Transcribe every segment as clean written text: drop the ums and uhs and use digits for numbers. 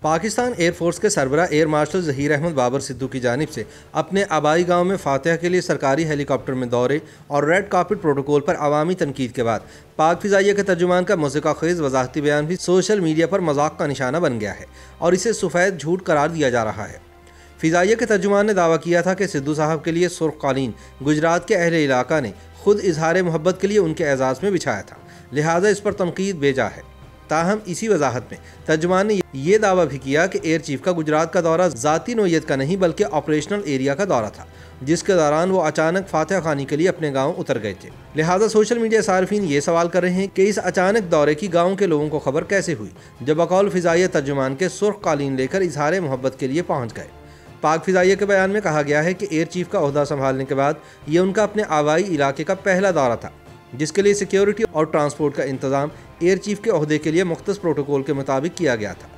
Pakistan air force के सरबराह air marshal Zaheer Ahmed Babar Siddu की जानिब से अपने आबाई गांव में फातिहा के लिए सरकारी हेलीकॉप्टर में दौरे और रेड कार्पेट प्रोटोकॉल पर अवामी तनकीद के बाद पाक फ़िज़ाइया के तर्जुमान का मज़ाक़ ख़ेज़ वज़ाहती बयान भी सोशल मीडिया पर मजाक का निशाना बन गया है और इसे सफ़ेद झूठ करार दिया जा रहा है। फ़िज़ाइया के तर्जुमान ने दावा किया था कि सिद्दू साहब के लिए सुर्ख कालीन गुजरात के अहले इलाका ने खुद इजहार मोहब्बत के लिए उनके एजाज़ में बिछाया था, लिहाजा इस पर तनकीद बेजा है। ताहम इसी वजाहत में तर्जुमान ने यह दावा भी किया कि एयर चीफ का गुजरात का दौरा ज़ाती नोयत का नहीं बल्कि ऑपरेशनल एरिया का दौरा था, जिसके दौरान वो अचानक फातिहा खानी के लिए अपने गांव उतर गए थे। लिहाजा सोशल मीडिया सार्फिन ये सवाल कर रहे हैं कि इस अचानक दौरे की गाँव के लोगों को खबर कैसे हुई, जब बकौल फ़िज़ाइया तर्जुमान के सुर्ख कालीन लेकर इजहार मोहब्बत के लिए पहुँच गए। पाक फ़िज़ाइया के बयान में कहा गया है कि एयर चीफ का ओहदा संभालने के बाद ये उनका अपने आबाई इलाके का पहला दौरा था, जिसके लिए सिक्योरिटी और ट्रांसपोर्ट का इंतजाम एयर चीफ के ओहदे के लिए मुख्तस प्रोटोकॉल के मुताबिक किया गया था।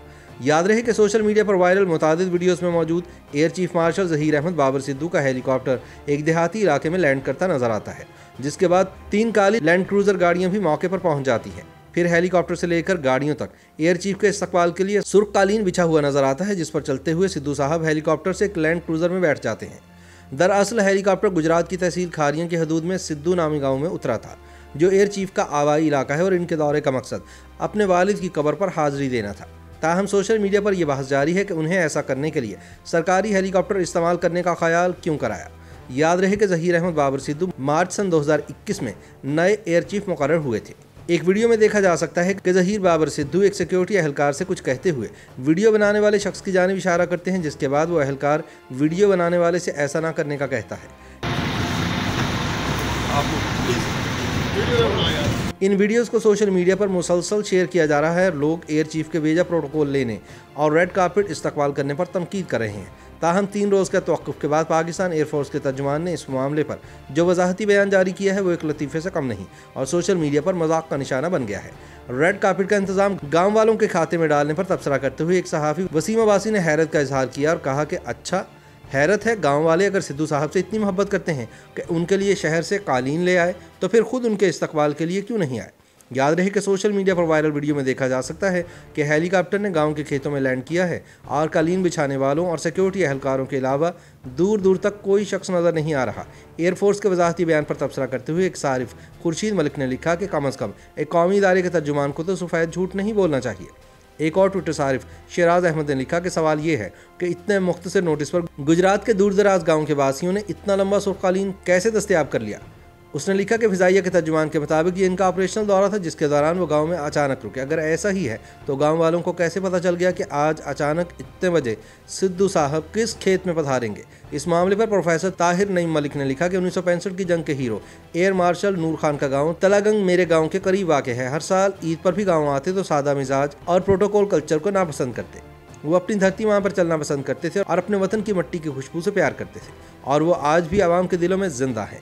याद रहे कि सोशल मीडिया पर वायरल मुतादिद वीडियोस में मौजूद air chief marshal Zaheer Ahmed Babar Sidhu का हेलीकॉप्टर एक देहाती इलाके में लैंड करता नजर आता है, जिसके बाद 3 काली लैंड क्रूजर गाड़ियां भी मौके पर पहुंच जाती हैं। फिर हेलीकॉप्टर से लेकर गाड़ियों तक एयर चीफ के इस्तकबाल के लिए सुर्ख कालीन बिछा हुआ नजर आता है, जिस पर चलते हुए सिद्दू साहब हेलीकॉप्टर से एक लैंड क्रूजर में बैठ जाते हैं। दरअसल हेलीकॉप्टर गुजरात की तहसील खारियां की हदूद में सिद्दू नामी गाँव में उतरा था, जो एयर चीफ का आबाई इलाका है और इनके दौरे का मकसद अपने वालिद की कब्र पर हाजिरी देना था। ताहम सोशल मीडिया पर यह बहस जारी है कि उन्हें ऐसा करने के लिए सरकारी हेलीकॉप्टर इस्तेमाल करने का ख्याल क्यों कराया। याद रहे कि ज़हीर अहमद बाबर सिद्दू मार्च सन 2021 में नए एयर चीफ मुकर्रर हुए थे। एक वीडियो में देखा जा सकता है कि ज़हीर बाबर सिद्दू एक सिक्योरिटी एहलकार से कुछ कहते हुए वीडियो बनाने वाले शख्स की जानिब इशारा करते हैं, जिसके बाद वो एहलकार वीडियो बनाने वाले से ऐसा ना करने का कहता है। इन वीडियोस को सोशल मीडिया पर मुसलसल शेयर किया जा रहा है। लोग एयर चीफ के बेजा प्रोटोकॉल लेने और रेड कार्पेट इस्तकबाल करने पर तनकीद कर रहे हैं। ताहम 3 रोज़ के तवक्कुफ़ के बाद पाकिस्तान एयरफोर्स के तर्जुमान ने इस मामले पर जो वजाहती बयान जारी किया है वो एक लतीफ़े से कम नहीं और सोशल मीडिया पर मजाक का निशाना बन गया है। रेड कार्पेट का इंतजाम गाँव वालों के खाते में डालने पर तबसरा करते हुए एक सहाफ़ी वसीम अब्बासी ने हैरत का इजहार किया और कहा कि अच्छा हैरत है, गांव वाले अगर सिद्दू साहब से इतनी मोहब्बत करते हैं कि उनके लिए शहर से कालीन ले आए, तो फिर खुद उनके इस्तकबाल के लिए क्यों नहीं आए। याद रहे कि social media viral viral video में देखा जा सकता है कि हेलीकॉप्टर ने गांव के खेतों में लैंड किया है और कालीन बिछाने वालों और सिक्योरिटी एहलकारों के अलावा दूर दूर तक कोई शख्स नज़र नहीं आ रहा। एयरफोर्स के वजाहती बयान पर तबसरा करते हुए एक सारिफ खुर्शीद मलिक ने लिखा कि कम अज़ कम एक कौमी इदारे के तर्जुमान को तो सफ़ेद झूठ नहीं बोलना चाहिए। एक और ट्विटर सारिफ शराज अहमद ने लिखा कि सवाल ये है कि इतने मुख्तसर नोटिस पर गुजरात के दूर दराज गाँव के वासियों ने इतना लंबा सुर्ख कालीन कैसे दस्तयाब कर लिया। उसने लिखा कि फ़िज़ाइया के तर्जुमान के मुताबिक ये इनका ऑपरेशनल दौरा था, जिसके दौरान वो गांव में अचानक रुके। अगर ऐसा ही है तो गांव वालों को कैसे पता चल गया कि आज अचानक इतने बजे सिद्दू साहब किस खेत में पधारेंगे। इस मामले पर प्रोफेसर ताहिर नईम मलिक ने लिखा कि 1965 की जंग के हीरो एयर मार्शल नूर खान का गाँव तलागंग मेरे गाँव के करीब वाक़ है। हर साल ईद पर भी गाँव आते तो सादा मिजाज और प्रोटोकॉल कल्चर को नापसंद करते। वो अपनी धरती माँ पर चलना पसंद करते थे और अपने वतन की मिट्टी की खुशबू से प्यार करते थे और वो आज भी आवाम के दिलों में जिंदा है।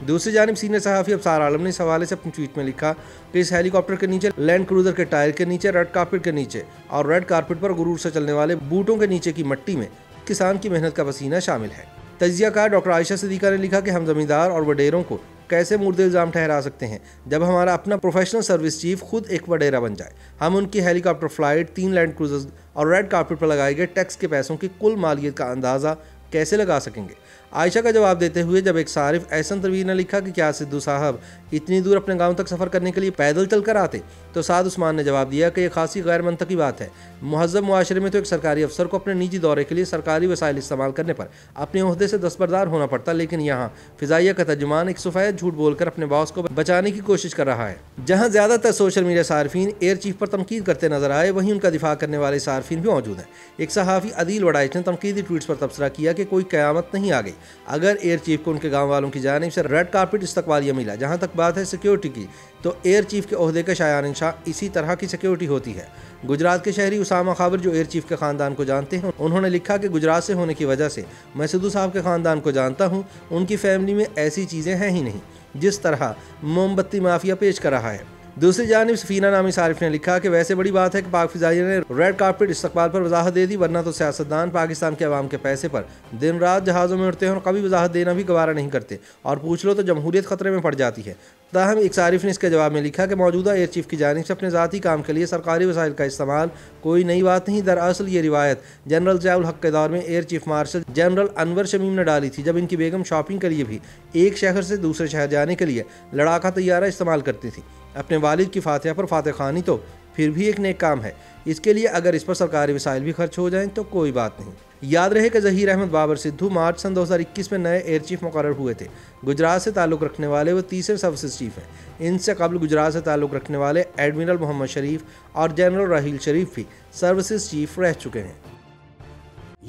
दूसरी जानिब सीनियर सहाफ़ी अफसार आलम ने इस हवाले से अपनी ट्वीट में लिखा कि इस हेलीकॉप्टर के नीचे लैंड क्रूजर के टायर के नीचे रेड कार्पेट के नीचे और रेड कार्पेट पर गुरूर से चलने वाले बूटों के नीचे की मिट्टी में किसान की मेहनत का पसीना शामिल है। तजियाकार डॉक्टर आयशा सिद्दीका ने लिखा कि हम जमींदार और वडेरों को कैसे मुर्दे इल्ज़ाम ठहरा सकते हैं जब हमारा अपना प्रोफेशनल सर्विस चीफ खुद एक वडेरा बन जाए। हम उनकी हेलीकॉप्टर फ्लाइट, 3 लैंड क्रूजर्स और रेड कार्पेट पर लगाए गए टैक्स के पैसों की कुल मालियत का अंदाज़ा कैसे लगा सकेंगे। आयशा का जवाब देते हुए जब एक सारिफ एहसन तनवीर ने लिखा कि क्या सिद्दू साहब इतनी दूर अपने गांव तक सफ़र करने के लिए पैदल चल कर आते, तो साद उस्मान ने जवाब दिया कि यह खासी गैर मंतकी बात है। मुहज़्ज़ब मुआशरे में तो एक सरकारी अफसर को अपने निजी दौरे के लिए सरकारी वसाइल इस्तेमाल करने पर अपने ओहदे से दस्तबरदार होना पड़ता, लेकिन यहाँ फ़िज़ाइया का तर्जुमान एक सफ़ेद झूठ बोलकर अपने बॉस को बचाने की कोशिश कर रहा है। जहाँ ज़्यादातर सोशल मीडिया सार्फिन एयर चीफ पर तनकीद करते नजर आए, वहीं उनका दिफा करने वाले सार्फिन भी मौजूद हैं। एक सहाफ़ी अदील वडाइच ने तनकीदी ट्वीट्स पर तबसरा किया कि कोई क़यामत नहीं आ गई अगर एयर चीफ को उनके गाँव वालों की जानिब से रेड कार्पेट इस्तकबालिया मिला। जहाँ तक बात है सिक्योरिटी की, तो एयर चीफ के ओहदे के शायान इंशाअ इसी तरह की सिक्योरिटी होती है। गुजरात के शहरी उसामा खाबर जो एयर चीफ के ख़ानदान को जानते हैं, उन्होंने लिखा कि गुजरात से होने की वजह से मैं सिद्दू साहब के ख़ानदान को जानता हूँ। उनकी फैमिली में ऐसी चीज़ें हैं ही नहीं जिस तरह मोमबत्ती माफिया पेश कर रहा है। दूसरी जानिब सफीना नामी सारिफ ने लिखा कि वैसे बड़ी बात है कि पाक फिजाइया ने रेड कार्पेट इस्तकबाल पर वजाहत दे दी, वरना तो सियासतदान पाकिस्तान के अवाम के पैसे पर दिन रात जहाज़ों में उड़ते हैं और कभी वजाहत देना भी गवारा नहीं करते, और पूछ लो तो जमहूरियत खतरे में पड़ जाती है। ताहम एक सारिफ ने इसके जवाब में लिखा कि मौजूदा एयर चीफ की जानिब से अपने ज़ाती काम के लिए सरकारी वसाइल का इस्तेमाल कोई नई बात नहीं। दरअसल ये रिवायत जनरल ज़ियाउल हक के दौर में air chief martial general Anwar Shamim ने डाली थी, जब इनकी बेगम शॉपिंग के लिए भी एक शहर से दूसरे शहर जाने के लिए लड़ाका तैयारा इस्तेमाल करती थी। अपने वालिद की फातिहा पर फातह खानी तो फिर भी एक नेक काम है, इसके लिए अगर इस पर सरकारी वसाइल भी खर्च हो जाएं तो कोई बात नहीं। याद रहे कि ज़हीर अहमद बाबर सिद्धू मार्च सन 2021 में नए एयर चीफ मुकर्रर हुए थे। गुजरात से ताल्लुक़ रखने वाले वो तीसरे सर्विसेज चीफ हैं। इनसे कबल गुजरात से ताल्लुक़ रखने वाले एडमिरल मोहम्मद शरीफ और जनरल राहील शरीफ भी सर्विसेज चीफ रह चुके हैं।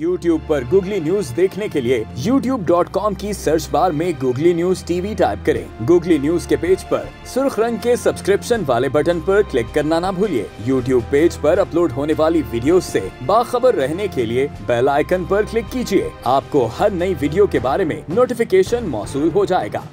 YouTube पर गूगली न्यूज देखने के लिए youtube.com की सर्च बार में गूगली न्यूज टीवी टाइप करें। गूगली न्यूज के पेज पर सुर्ख रंग के सब्सक्रिप्शन वाले बटन पर क्लिक करना ना भूलिए। YouTube पेज पर अपलोड होने वाली वीडियोस से बाखबर रहने के लिए बेल आइकन पर क्लिक कीजिए। आपको हर नई वीडियो के बारे में नोटिफिकेशन मौसूल हो जाएगा।